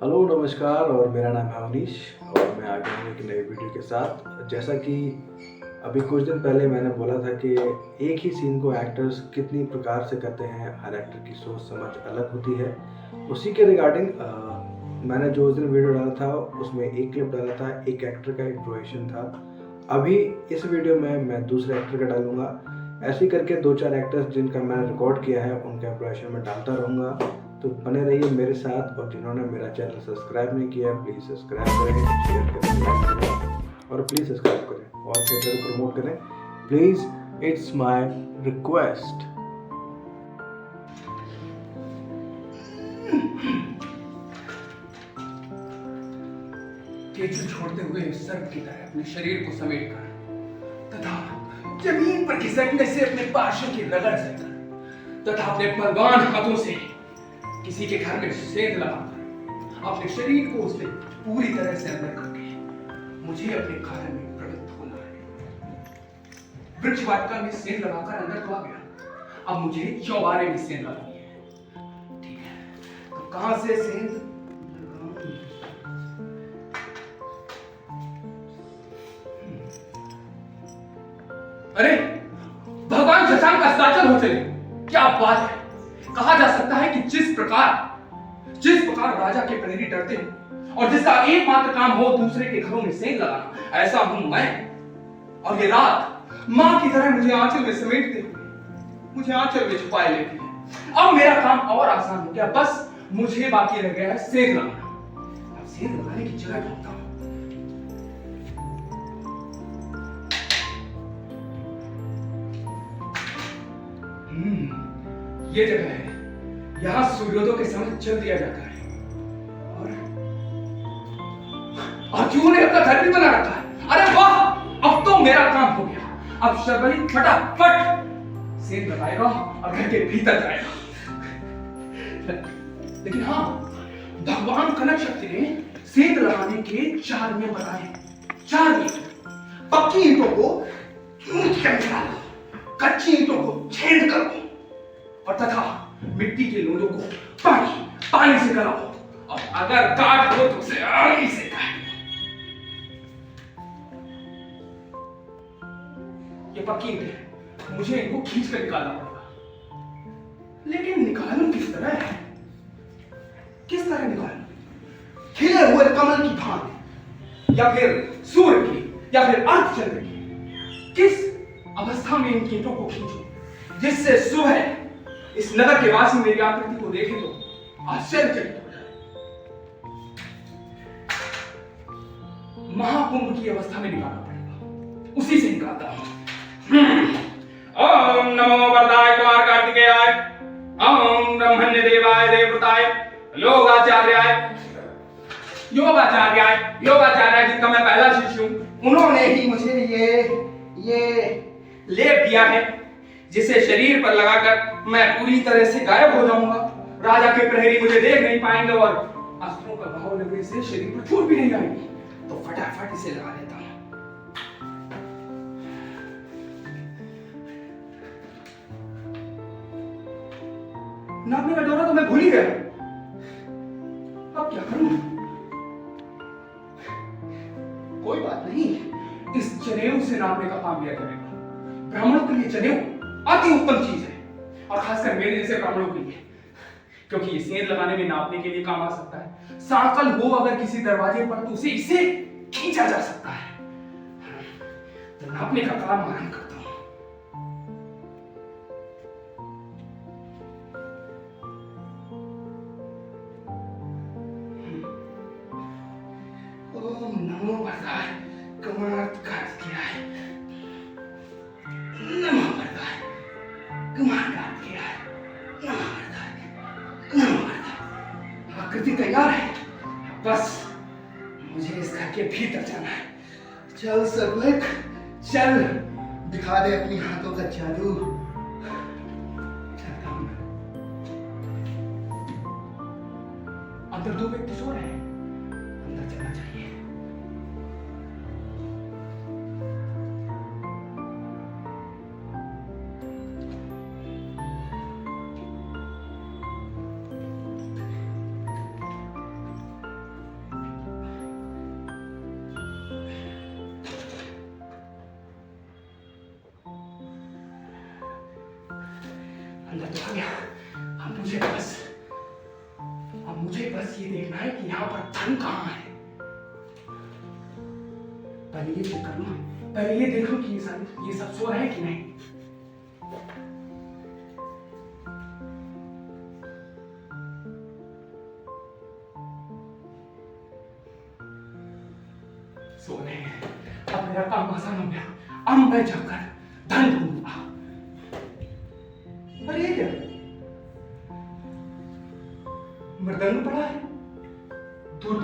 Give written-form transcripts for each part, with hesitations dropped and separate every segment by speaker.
Speaker 1: Hello नमस्कार और मेरा नाम है अवनीश और मैं आ गया हूँ एक नई वीडियो के साथ। जैसा कि अभी कुछ दिन पहले मैंने बोला था कि एक ही सीन को एक्टर्स कितनी प्रकार से करते हैं, हर एक्टर की सोच समझ अलग होती है। उसी के रिगार्डिंग मैंने जो उस दिन वीडियो डाला था उसमें एक क्लिप डाला था, एक एक्टर का इंट्रोडक्शन था। अभी इस वीडियो में मैं दूसरे एक्टर का डालूंगा। ऐसे ही करके 2-4 एक्टर्स जिनका मैंने रिकॉर्ड किया है उनका इंप्रेशन में डालता रहूँगा। तो बने रहिए मेरे साथ, और जिन्होंने मेरा चैनल सब्सक्राइब नहीं किया प्लीज़ सब्सक्राइब करें, शेयर करें, लाइक करें और प्लीज़ सब्सक्राइब करें और थिएटर प्रमोट करें प्लीज़, इट्स माय रिक्वेस्ट।
Speaker 2: केचुल छोड़ते हुए सर्प की तरह अपने शरीर को समेट कर तथा जमीन पर खिसकने से अपने पार्श्व की रगड़ से कर तथा अपने बलवान हाथों से किसी के घर में सेंध लगाकर अपने शरीर को उससे पूरी तरह से अंदर करके मुझे अपने कार्य में प्रवृत्त होना है। वृक्ष वाटिका में सेंध लगाकर अंदर तो आ गया, अब मुझे चौबारे में सेंध लगानी है। ठीक है, तो कहां से सेंध लगाऊं? अरे भगवान शशांक अस्ताचल हो चले, क्या बात है। कहा जा सकता है कि जिस प्रकार राजा के प्रहरी डरते हैं और जिसका एकमात्र काम हो दूसरे के घरों में सेंध लगाना, ऐसा हूं मैं। और ये रात मां की तरह मुझे आंचल में समेटते हुए मुझे आंचल में छुपाए लेती है। अब मेरा काम और आसान हो गया, बस मुझे बाकी रह गया है सेंध लगाना। अब सेंध लगाने की जगह ढूंढता हूं। ये जगह है, यहां सूर्योदय के समय चल दिया जाता है और क्यों ने अपना घर भी बना रखा है। अरे वाह, अब तो मेरा काम हो गया। अब शर्बली फटाफट सेंध लगाएगा और घर के भीतर जाएगा। लेकिन हाँ, भगवान कनक शक्ति ने सेंध लगाने के 4 नियम बताए हैं। 4 नियम। पक्की ईंटों को कूच कर निकालो, कच्ची ईंटों को छेद करो और तथा मिट्टी के लोंदों को पानी से गलाओ और अगर काट हो तो उसे आगी से काट। ये पक्की ईंट है, मुझे इनको खींच कर निकालना पड़ेगा। लेकिन निकालूं किस तरह? किस तरह निकालूं? खिले हुए कमल की भांति, या फिर सूर्य की, या फिर अर्धचंद्र की? किस अवस्था में इन ईंटों को खींचूं जिससे सुबह इस नगर के वासी मेरी आकृति को देखे तो आश्चर्यचकित हो जाए? महाकुंभ की अवस्था में निकालना पड़ेगा, उसी से निकालता हूं। ओम नमो वरदाय कुमार कार्तिकेयाय, ओम ब्रह्मण्य देवाय देवताय, योगाचार्याय जिनका मैं पहला शिष्य हूं, उन्होंने ही मुझे ये लेप दिया है, जिसे शरीर पर लगाकर मैं पूरी तरह से गायब हो जाऊंगा। राजा के प्रहरी मुझे देख नहीं पाएंगे और अस्त्रों का घाव लगने से शरीर पर चोट भी नहीं आएगी। तो फटाफट इसे लगा लेता हूं। नापने का डोरा तो मैं भूल ही गया, अब क्या करूं? कोई बात नहीं, इस जनेऊ से नापने का काम लिया जाएगा। ब्राह्मणों के लिए जनेऊ अति उत्तम चीज है, और खासकर मेरे जैसे ब्राह्मणों के लिए, क्योंकि ये सेंध लगाने में नापने के लिए काम आ सकता है। सांकल हो अगर किसी दरवाजे पर तो उसे इसे खींचा जा सकता है। तो नापने का काम आरंभ करता हूं। ओम नमो वरदाय कुमार कार्तिकेयाय, नमो वरदाय कुमार कार्तिकेयाय, नमो वरदाय। आकृति तैयार है, बस मुझे इस घर के भीतर जाना है। चल सर्वलेख, चल दिखा दे अपनी हाथों का जादू। चलता हूं। अंदर 2 व्यक्ति सो रहे हैं, अंदर चलना चाहिए। मैं तो आ गया। अब मुझे बस ये देखना है कि यहाँ पर धन कहाँ है। पहले ये चेक कर लूं, पहले ये देख लूं कि ये सब सो रहे हैं कि नहीं। सो रहे हैं। अब मेरा काम आसान हो गया। अब मैं जाकर धन ढूंढूंगा। पर ये क्या, मृदंग पड़ा है, दूर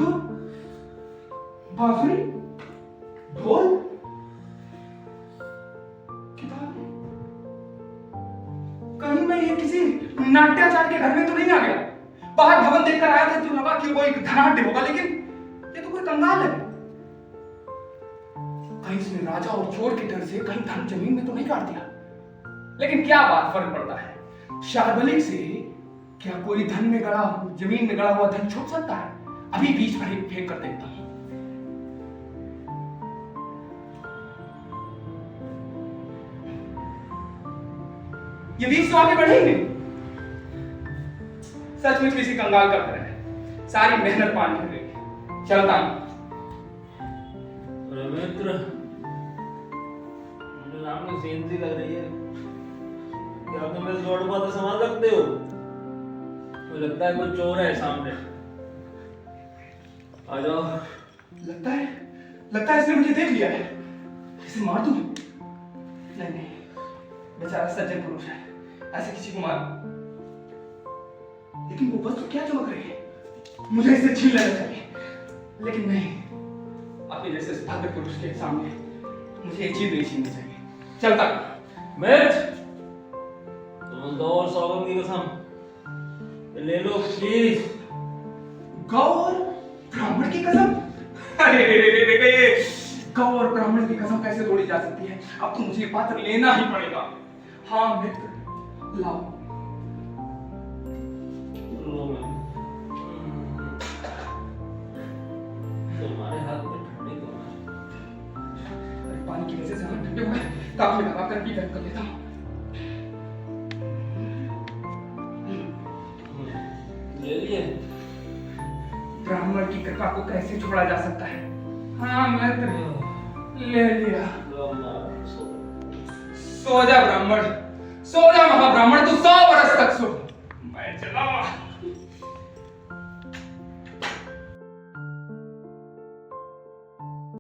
Speaker 2: बांसुरी, ढोल, किताब। कहीं मैं ये किसी नाट्याचार्य के घर में तो नहीं आ गया। बाहर भवन देखकर आया था तो लगा कि वो एक धनाढ्य होगा, लेकिन ये तो कोई कंगाल है। कहीं इसने राजा और चोर के डर से कहीं धन जमीन में तो नहीं काट दिया। लेकिन क्या बात फर्क पड़ता है, शार्वलिक से क्या कोई धन में गड़ा, जमीन में गड़ा हुआ धन छुप सकता है? अभी बीच में फेंक कर देखता हूं। ये बीच तो आगे बढ़े ही नहीं। सच में किसी कंगाल का घर है, सारी मेहनत पानी फिर गई। चलता हूं।
Speaker 3: मित्र, मुझे सामने सीन सी लग रही है। क्या तुम इस रोड पर संभाल सकते हो? मुझे लगता है कोई चोर है सामने। आ जाओ।
Speaker 2: लगता है इसने मुझे देख लिया है। इसे मार दूं? नहीं, बेचारा सज्जन पुरुष है, ऐसे किसी को मार। लेकिन वो वस्तु क्या चमक रही है? मुझे इसे छीन लेना चाहिए, लेकिन नहीं, आपके जैसे भद्र पुरुष के सामने मुझे एक चीज नहीं छीननी चाहिए। चलता
Speaker 3: मिर्च, तुम दो और सौगंध की कसम ले लो प्लीज।
Speaker 2: गौ और ब्राह्मण की कसम? अरे गौ और ब्राह्मण की कसम कैसे तोड़ी जा सकती है? अब तो मुझे पात्र लेना ही पड़ेगा। हाँ मित्र, लाओ।
Speaker 3: तुम्हारे हाथ में ठंडी तो
Speaker 2: अरे पानी की वजह से हाथ ठंडे हो गए। काफी लगा कर भी कर लेता हूँ।
Speaker 3: ले लिए।
Speaker 2: ब्राह्मण की कृपा को कैसे छोड़ा जा सकता है? हाँ मित्र, ले लिया। सो जा ब्राह्मण, सो जा महाब्राह्मण, तू 100 वर्ष तक सो। मैं चला।